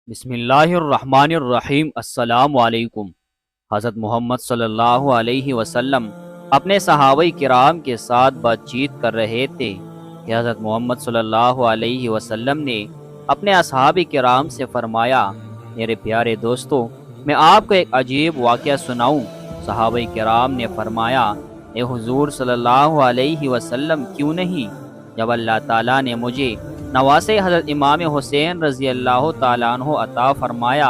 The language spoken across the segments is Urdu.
بسم اللہ الرحمن الرحیم۔ السلام علیکم۔ حضرت محمد صلی اللہ علیہ وسلم اپنے صحابہ کرام کے ساتھ بات چیت کر رہے تھے کہ حضرت محمد صلی اللہ علیہ وسلم نے اپنے اصحاب کرام سے فرمایا، میرے پیارے دوستو، میں آپ کو ایک عجیب واقعہ سناؤں۔ صحابہ کرام نے فرمایا، اے حضور صلی اللہ علیہ وسلم، کیوں نہیں؟ جب اللہ تعالیٰ نے مجھے نواسے حضرت امام حسین رضی اللہ تعالیٰ عنہ عطا فرمایا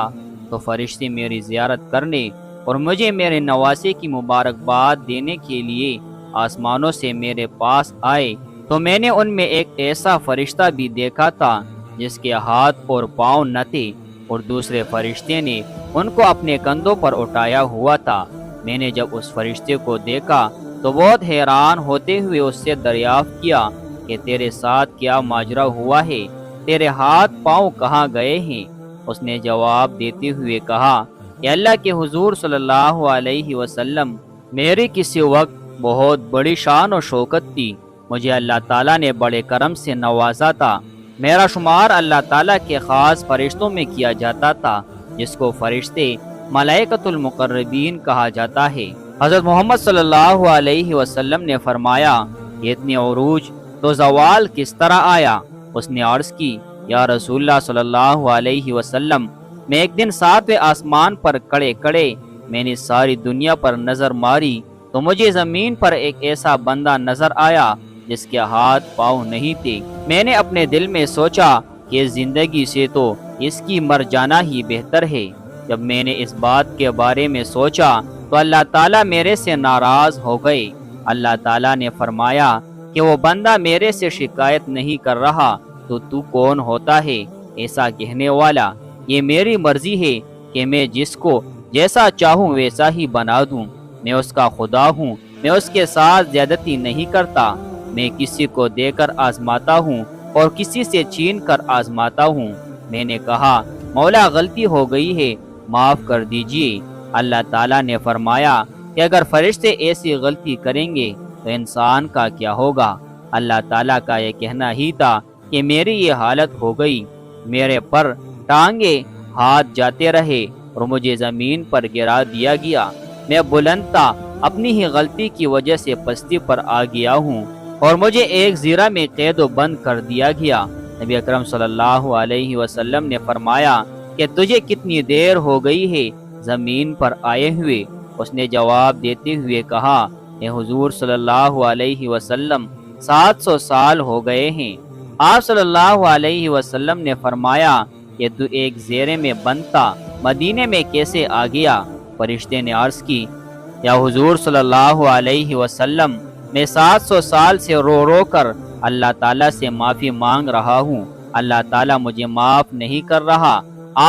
تو فرشتے میری زیارت کرنے اور مجھے میرے نواسے کی مبارکباد دینے کے لیے آسمانوں سے میرے پاس آئے، تو میں نے ان میں ایک ایسا فرشتہ بھی دیکھا تھا جس کے ہاتھ اور پاؤں نہ تھے، اور دوسرے فرشتے نے ان کو اپنے کندھوں پر اٹھایا ہوا تھا۔ میں نے جب اس فرشتے کو دیکھا تو بہت حیران ہوتے ہوئے اس سے دریافت کیا کہ تیرے ساتھ کیا ماجرا ہوا ہے، تیرے ہاتھ پاؤں کہاں گئے ہیں؟ اس نے جواب دیتے ہوئے کہا کہ اللہ کے حضور صلی اللہ علیہ وسلم، میری کسی وقت بہت بڑی شان و شوکت تھی، مجھے اللہ تعالیٰ نے بڑے کرم سے نوازا تھا، میرا شمار اللہ تعالیٰ کے خاص فرشتوں میں کیا جاتا تھا جس کو فرشتے ملائکۃ المقربین کہا جاتا ہے۔ حضرت محمد صلی اللہ علیہ وسلم نے فرمایا، یہ اتنے عروج تو زوال کس طرح آیا؟ اس نے عرض کی، یا رسول اللہ صلی اللہ علیہ وسلم، میں ایک دن 7ویں آسمان پر کڑے میں نے ساری دنیا پر نظر ماری تو مجھے زمین پر ایک ایسا بندہ نظر آیا جس کے ہاتھ پاؤں نہیں تھے۔ میں نے اپنے دل میں سوچا کہ زندگی سے تو اس کی مر جانا ہی بہتر ہے۔ جب میں نے اس بات کے بارے میں سوچا تو اللہ تعالیٰ میرے سے ناراض ہو گئے۔ اللہ تعالیٰ نے فرمایا کہ وہ بندہ میرے سے شکایت نہیں کر رہا تو کون ہوتا ہے ایسا کہنے والا؟ یہ میری مرضی ہے کہ میں جس کو جیسا چاہوں ویسا ہی بنا دوں، میں اس کا خدا ہوں، میں اس کے ساتھ زیادتی نہیں کرتا، میں کسی کو دے کر آزماتا ہوں اور کسی سے چھین کر آزماتا ہوں۔ میں نے کہا، مولا غلطی ہو گئی ہے، معاف کر دیجیے۔ اللہ تعالیٰ نے فرمایا کہ اگر فرشتے ایسی غلطی کریں گے تو انسان کا کیا ہوگا؟ اللہ تعالیٰ کا یہ کہنا ہی تھا کہ میری یہ حالت ہو گئی، میرے پر ٹانگے ہاتھ جاتے رہے اور مجھے زمین پر گرا دیا گیا، میں بلند تھا، اپنی ہی غلطی کی وجہ سے پستی پر آ گیا ہوں اور مجھے ایک زیرہ میں قید و بند کر دیا گیا۔ نبی اکرم صلی اللہ علیہ وسلم نے فرمایا کہ تجھے کتنی دیر ہو گئی ہے زمین پر آئے ہوئے؟ اس نے جواب دیتے ہوئے کہا، اے حضور صلی اللہ علیہ وسلم، 700 سال ہو گئے ہیں۔ آپ صلی اللہ علیہ وسلم نے فرمایا کہ تو ایک زیرے میں بند تھا، مدینے میں کیسے آ گیا؟ فرشتے نے عرض کی، یا حضور صلی اللہ علیہ وسلم، میں 700 سال سے رو کر اللہ تعالیٰ سے معافی مانگ رہا ہوں، اللہ تعالیٰ مجھے معاف نہیں کر رہا۔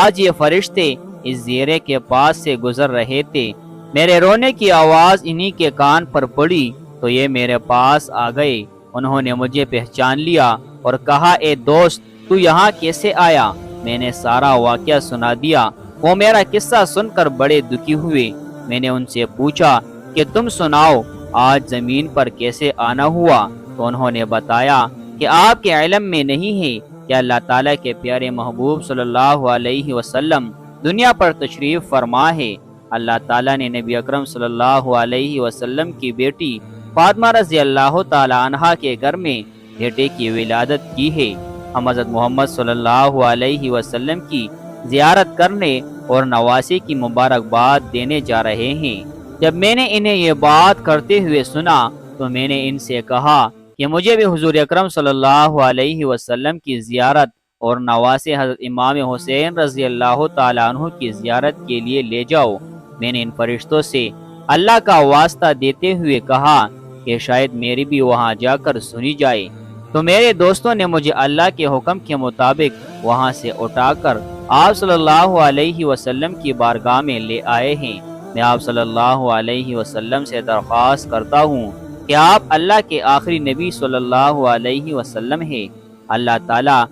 آج یہ فرشتے اس زیرے کے پاس سے گزر رہے تھے، میرے رونے کی آواز انہی کے کان پر پڑی تو یہ میرے پاس آ گئے، انہوں نے مجھے پہچان لیا اور کہا، اے دوست، تو یہاں کیسے آیا؟ میں نے سارا واقعہ سنا دیا۔ وہ میرا قصہ سن کر بڑے دکھی ہوئے۔ میں نے ان سے پوچھا کہ تم سناؤ، آج زمین پر کیسے آنا ہوا؟ تو انہوں نے بتایا کہ آپ کے علم میں نہیں ہے کہ اللہ تعالیٰ کے پیارے محبوب صلی اللہ علیہ وسلم دنیا پر تشریف فرما ہے۔ اللہ تعالیٰ نے نبی اکرم صلی اللہ علیہ وسلم کی بیٹی فاطمہ رضی اللہ تعالیٰ عنہا کے گھر میں بیٹے کی ولادت کی ہے۔ ہم حضرت محمد صلی اللہ علیہ وسلم کی زیارت کرنے اور نواسے کی مبارکباد دینے جا رہے ہیں۔ جب میں نے انہیں یہ بات کرتے ہوئے سنا تو میں نے ان سے کہا کہ مجھے بھی حضور اکرم صلی اللہ علیہ وسلم کی زیارت اور نواسے حضرت امام حسین رضی اللہ تعالیٰ عنہ کی زیارت کے لیے لے جاؤ۔ میں نے ان فرشتوں سے اللہ کا واسطہ دیتے ہوئے کہا کہ شاید میری بھی وہاں جا کر سنی جائے، تو میرے دوستوں نے مجھے اللہ کے حکم کے مطابق وہاں سے اٹھا کر آپ صلی اللہ علیہ وسلم کی بارگاہ میں لے آئے ہیں۔ میں آپ صلی اللہ علیہ وسلم سے درخواست کرتا ہوں کہ آپ اللہ کے آخری نبی صلی اللہ علیہ وسلم ہیں۔ اللہ تعالیٰ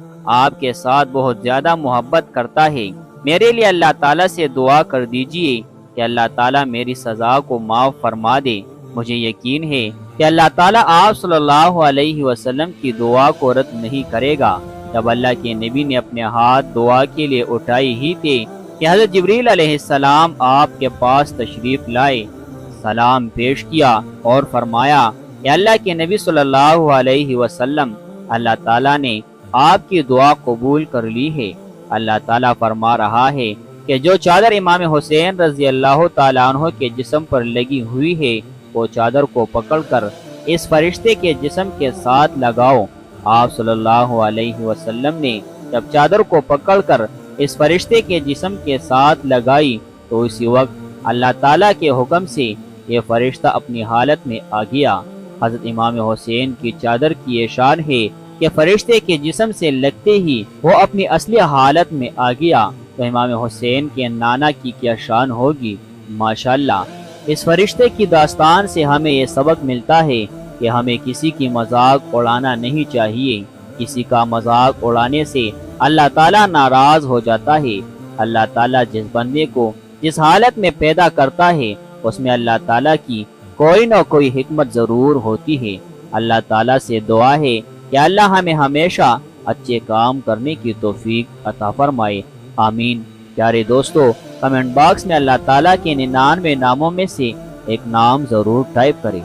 آپ کے ساتھ بہت زیادہ محبت کرتا ہے، میرے لیے اللہ تعالیٰ سے دعا کر دیجئے کہ اللہ تعالیٰ میری سزا کو معاف فرما دے۔ مجھے یقین ہے کہ اللہ تعالیٰ آپ صلی اللہ علیہ وسلم کی دعا کو رد نہیں کرے گا۔ جب اللہ کے نبی نے اپنے ہاتھ دعا کے لیے اٹھائے ہی تھے کہ حضرت جبریل علیہ السلام آپ کے پاس تشریف لائے، سلام پیش کیا اور فرمایا کہ اللہ کے نبی صلی اللہ علیہ وسلم، اللہ تعالیٰ نے آپ کی دعا قبول کر لی ہے۔ اللہ تعالیٰ فرما رہا ہے کہ جو چادر امام حسین رضی اللہ تعالیٰ عنہ کے جسم پر لگی ہوئی ہے، وہ چادر کو پکڑ کر اس فرشتے کے جسم کے ساتھ لگاؤ۔ آپ صلی اللہ علیہ وسلم نے جب چادر کو پکڑ کر اس فرشتے کے جسم کے ساتھ لگائی تو اسی وقت اللہ تعالیٰ کے حکم سے یہ فرشتہ اپنی حالت میں آ گیا۔ حضرت امام حسین کی چادر کی یہ شان ہے کہ فرشتے کے جسم سے لگتے ہی وہ اپنی اصلی حالت میں آ گیا، تو امام حسین کے نانا کی کیا شان ہوگی۔ ماشاءاللہ، اس فرشتے کی داستان سے ہمیں یہ سبق ملتا ہے کہ ہمیں کسی کی مذاق اڑانا نہیں چاہیے۔ کسی کا مذاق اڑانے سے اللہ تعالیٰ ناراض ہو جاتا ہے۔ اللہ تعالیٰ جس بندے کو جس حالت میں پیدا کرتا ہے اس میں اللہ تعالیٰ کی کوئی نہ کوئی حکمت ضرور ہوتی ہے۔ اللہ تعالیٰ سے دعا ہے کہ اللہ ہمیں ہمیشہ اچھے کام کرنے کی توفیق عطا فرمائے، آمین۔ پیارے دوستو، کمنٹ باکس میں اللہ تعالیٰ کے 99 ناموں میں سے ایک نام ضرور ٹائپ کریں۔